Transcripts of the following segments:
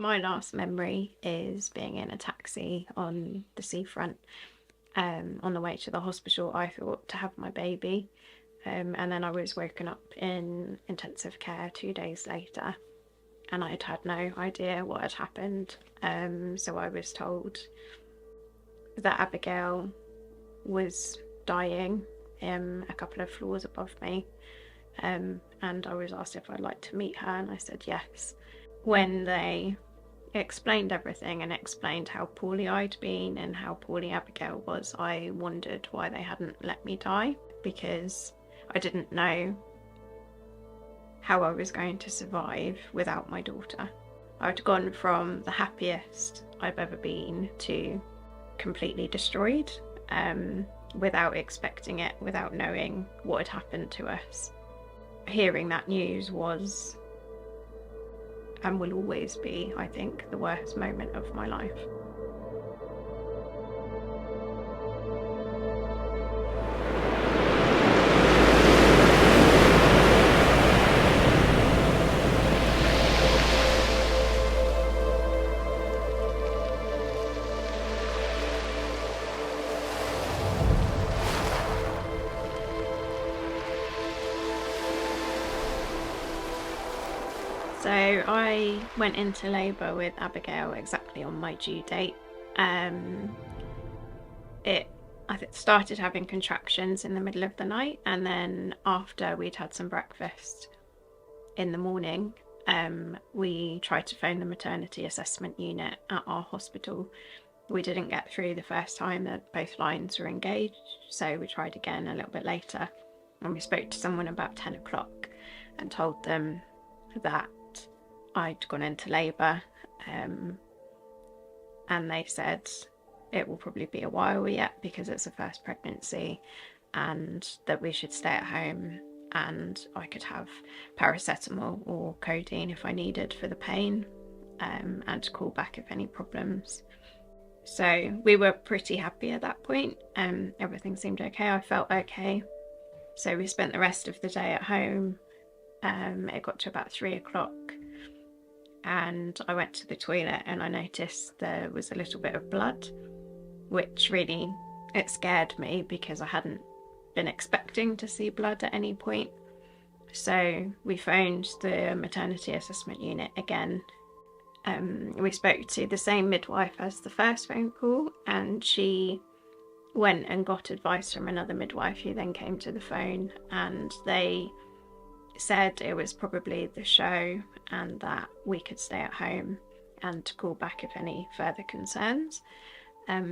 My last memory is being in a taxi on the seafront. On the way to the hospital, I thought to have my baby, and then I was woken up in intensive care 2 days later, and I had had no idea what had happened. So I was told that Abigail was dying a couple of floors above me, and I was asked if I'd like to meet her, and I said yes. When they explained everything and explained how poorly I'd been and how poorly Abigail was, I wondered why they hadn't let me die, because I didn't know how I was going to survive without my daughter. I'd gone from the happiest I've ever been to completely destroyed, without expecting it, without knowing what had happened to us. Hearing that news was, and will always be, I think, the worst moment of my life. So I went into labour with Abigail exactly on my due date. I started having contractions in the middle of the night, and then after we'd had some breakfast in the morning, we tried to phone the maternity assessment unit at our hospital. We didn't get through the first time, that both lines were engaged, so we tried again a little bit later, and we spoke to someone about 10 o'clock and told them that I'd gone into labour, and they said it will probably be a while yet because it's a first pregnancy, and that we should stay at home, and I could have paracetamol or codeine if I needed for the pain, and to call back if any problems. So we were pretty happy at that point. Everything seemed okay. I felt okay. So we spent the rest of the day at home. It got to about 3 o'clock. And I went to the toilet and I noticed there was a little bit of blood, which really, it scared me because I hadn't been expecting to see blood at any point. So we phoned the maternity assessment unit again. We spoke to the same midwife as the first phone call, and she went and got advice from another midwife who then came to the phone, and they said it was probably the show and that we could stay at home and to call back if any further concerns.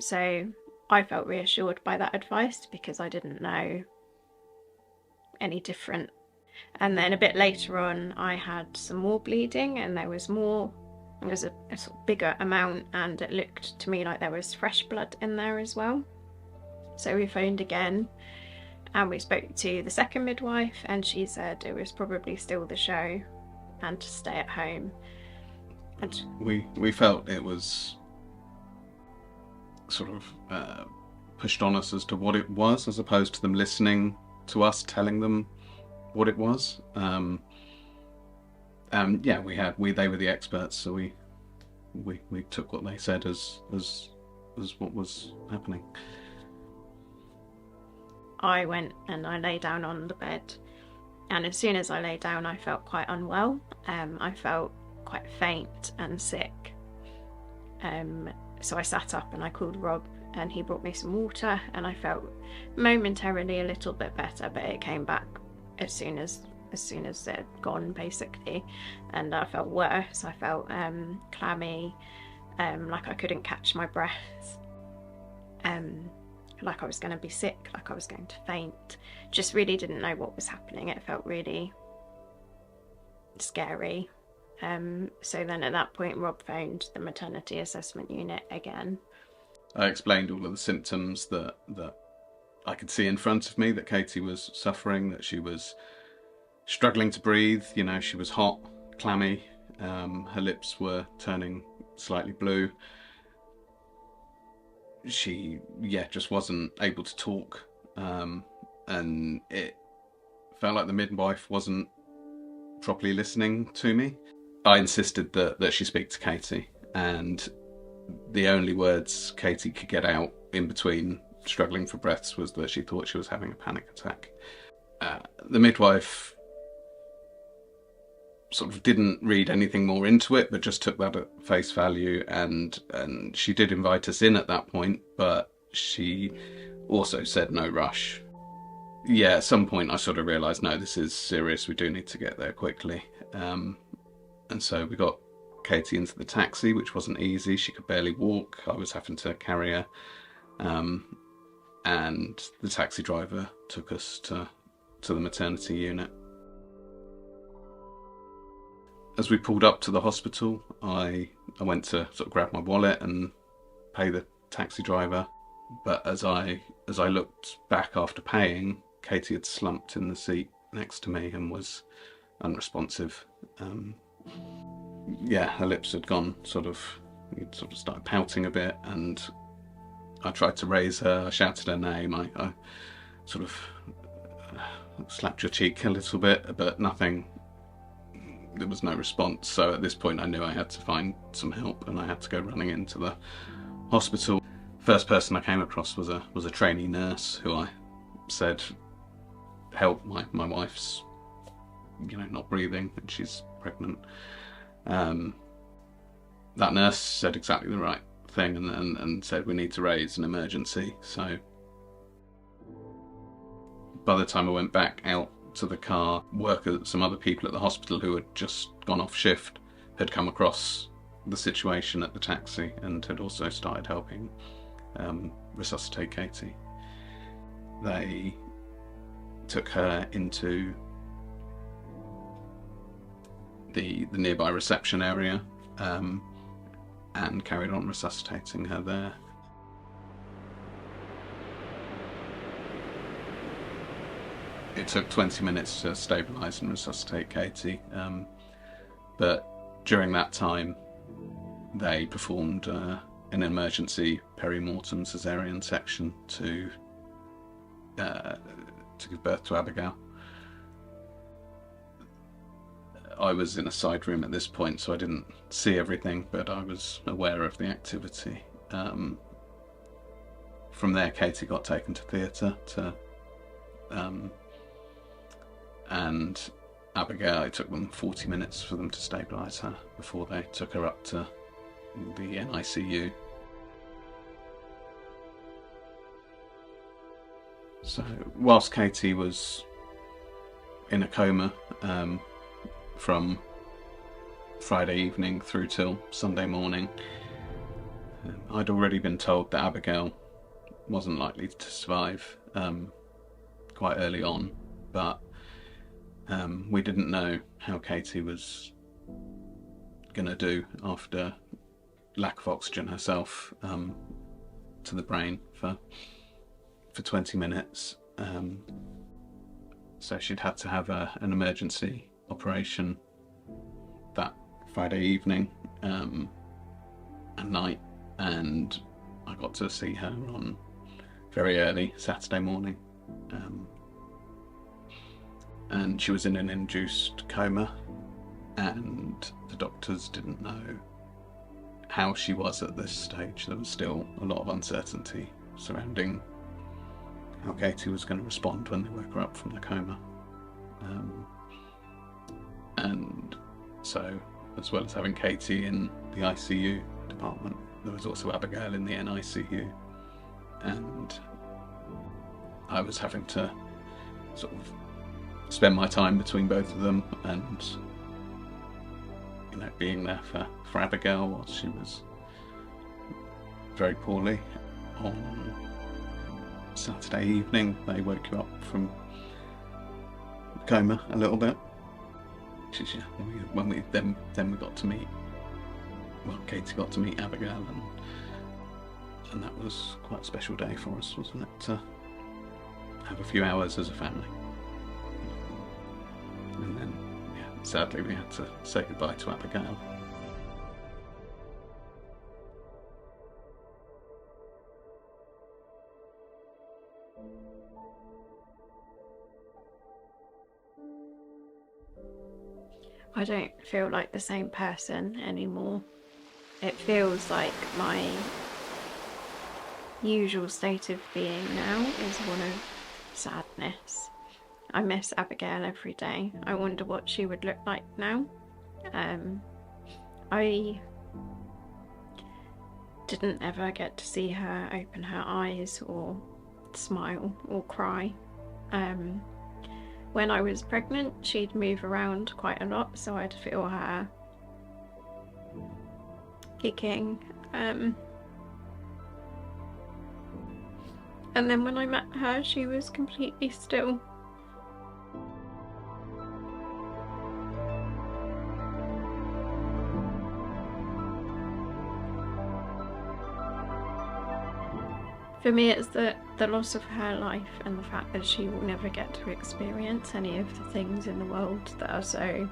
So I felt reassured by that advice because I didn't know any different. And then a bit later on I had some more bleeding, and there was a sort of bigger amount, and it looked to me like there was fresh blood in there as well. So we phoned again, and we spoke to the second midwife, and she said it was probably still the show and to stay at home. And we felt it was sort of pushed on us as to what it was, as opposed to them listening to us telling them what it was. Yeah, they were the experts, so we took what they said as what was happening. I went and I lay down on the bed, and as soon as I lay down I felt quite unwell. I felt quite faint and sick. So I sat up and I called Rob, and he brought me some water, and I felt momentarily a little bit better, but it came back as soon as it had gone, basically. And I felt worse. I felt clammy, like I couldn't catch my breath, like I was going to be sick, like I was going to faint. Just really didn't know what was happening. It felt really scary. So then at that point Rob phoned the maternity assessment unit again. I explained all of the symptoms that I could see in front of me that Katie was suffering, that she was struggling to breathe, she was hot, clammy, her lips were turning slightly blue. She just wasn't able to talk, and it felt like the midwife wasn't properly listening to me. I insisted that she speak to Katie, and the only words Katie could get out in between struggling for breaths was that she thought she was having a panic attack. The midwife sort of didn't read anything more into it, but just took that at face value, and she did invite us in at that point, but she also said no rush. Yeah, at some point I sort of realised, no, this is serious, we do need to get there quickly. And so we got Katie into the taxi, which wasn't easy. She could barely walk. I was having to carry her. And the taxi driver took us to the maternity unit. As we pulled up to the hospital, I went to sort of grab my wallet and pay the taxi driver. But as I looked back after paying, Katie had slumped in the seat next to me and was unresponsive. Yeah, her lips had gone sort of started pouting a bit, and I tried to raise her. I shouted her name. I sort of slapped your cheek a little bit, but nothing. There was no response. So at this point I knew I had to find some help, and I had to go running into the hospital. First person I came across was a trainee nurse who I said, help, my wife's not breathing and she's pregnant. That nurse said exactly the right thing and said we need to raise an emergency. So by the time I went back out to the car, some other people at the hospital who had just gone off shift had come across the situation at the taxi and had also started helping resuscitate Katie. They took her into the nearby reception area and carried on resuscitating her there. It took 20 minutes to stabilise and resuscitate Katie, but during that time they performed an emergency perimortem caesarean section to give birth to Abigail. I was in a side room at this point, so I didn't see everything, but I was aware of the activity. From there, Katie got taken to theatre and Abigail, it took them 40 minutes for them to stabilise her before they took her up to the NICU. So whilst Katie was in a coma from Friday evening through till Sunday morning, I'd already been told that Abigail wasn't likely to survive quite early on, but we didn't know how Katie was going to do after lack of oxygen herself to the brain for 20 minutes. So she'd had to have an emergency operation that Friday evening and night, and I got to see her on very early Saturday morning. And she was in an induced coma, and the doctors didn't know how she was at this stage. There was still a lot of uncertainty surrounding how Katie was going to respond when they woke her up from the coma. And so, as well as having Katie in the ICU department, there was also Abigail in the NICU, and I was having to sort of spend my time between both of them, and being there for Abigail while she was very poorly. On Saturday evening, they woke you up from the coma a little bit. Then we got to meet. Well, Katie got to meet Abigail, and that was quite a special day for us, wasn't it? To have a few hours as a family. And then, sadly, we had to say goodbye to Abigail. I don't feel like the same person anymore. It feels like my usual state of being now is one of sadness. I miss Abigail every day. I wonder what she would look like now. I didn't ever get to see her open her eyes or smile or cry. When I was pregnant, she'd move around quite a lot, so I'd feel her kicking. And then when I met her, she was completely still. For me, it's the loss of her life and the fact that she will never get to experience any of the things in the world that are so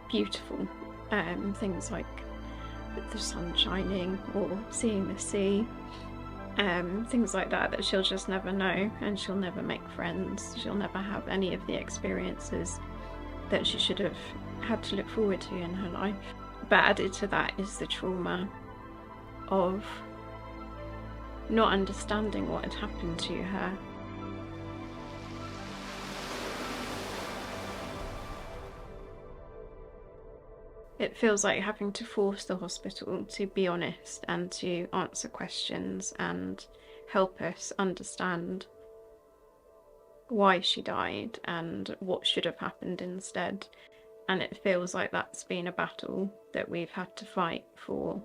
beautiful. Things like the sun shining or seeing the sea. Things like that she'll just never know, and she'll never make friends. She'll never have any of the experiences that she should have had to look forward to in her life. But added to that is the trauma of not understanding what had happened to her. It feels like having to force the hospital to be honest and to answer questions and help us understand why she died and what should have happened instead. And it feels like that's been a battle that we've had to fight for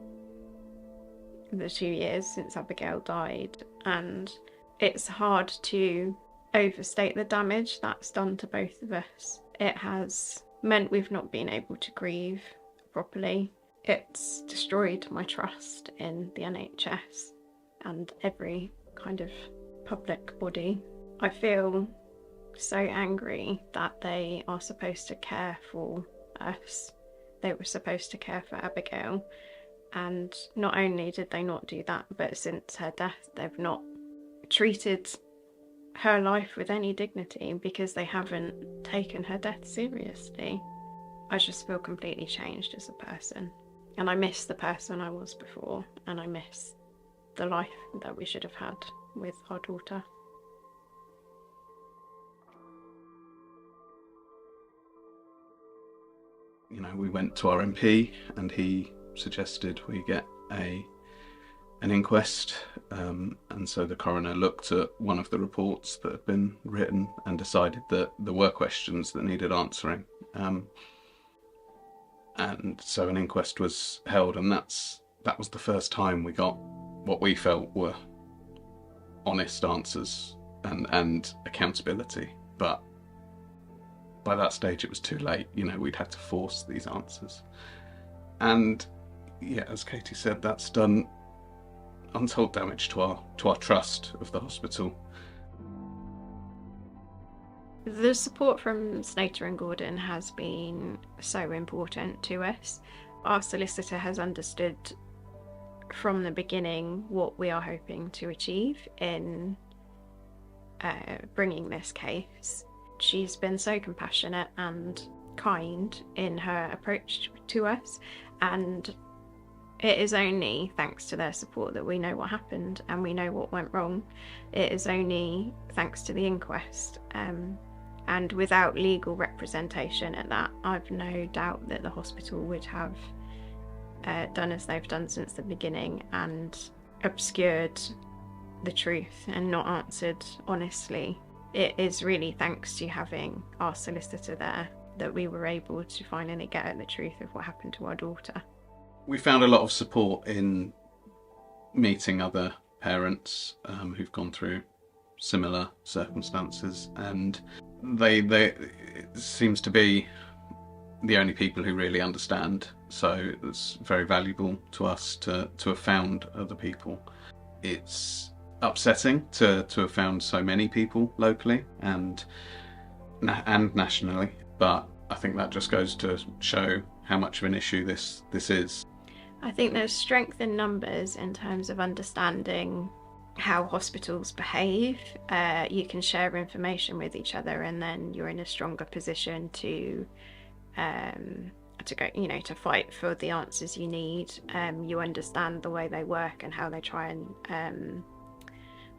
the 2 years since Abigail died, and it's hard to overstate the damage that's done to both of us. It has meant we've not been able to grieve properly. It's destroyed my trust in the NHS and every kind of public body. I feel so angry that they are supposed to care for us. They were supposed to care for Abigail, and not only did they not do that, but since her death they've not treated her life with any dignity because they haven't taken her death seriously. I just feel completely changed as a person, and I miss the person I was before, and I miss the life that we should have had with our daughter. You know, we went to our MP and he suggested we get an inquest, and so the coroner looked at one of the reports that had been written and decided that there were questions that needed answering, and so an inquest was held, and that was the first time we got what we felt were honest answers and accountability. But by that stage it was too late. You know, we'd had to force these answers, and yeah, as Katie said, that's done untold damage to our trust of the hospital. The support from Slater and Gordon has been so important to us. Our solicitor has understood from the beginning what we are hoping to achieve in bringing this case. She's been so compassionate and kind in her approach to us, and it is only thanks to their support that we know what happened and we know what went wrong. It is only thanks to the inquest, and without legal representation at that, I've no doubt that the hospital would have done as they've done since the beginning and obscured the truth and not answered honestly. It is really thanks to having our solicitor there that we were able to finally get at the truth of what happened to our daughter. We found a lot of support in meeting other parents who've gone through similar circumstances, and they it seems to be the only people who really understand, so it's very valuable to us to have found other people. It's upsetting to have found so many people locally and nationally, but I think that just goes to show how much of an issue this is. I think there's strength in numbers in terms of understanding how hospitals behave. You can share information with each other, and then you're in a stronger position to go, to fight for the answers you need. You understand the way they work and how they try and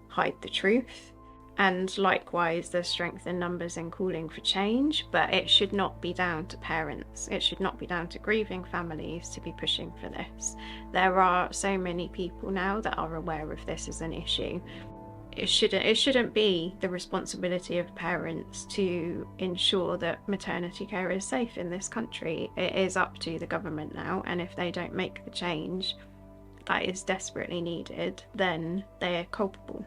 hide the truth. And likewise, there's strength in numbers in calling for change, but it should not be down to parents. It should not be down to grieving families to be pushing for this. There are so many people now that are aware of this as an issue. It shouldn't be the responsibility of parents to ensure that maternity care is safe in this country. It is up to the government now, and if they don't make the change that is desperately needed, then they are culpable.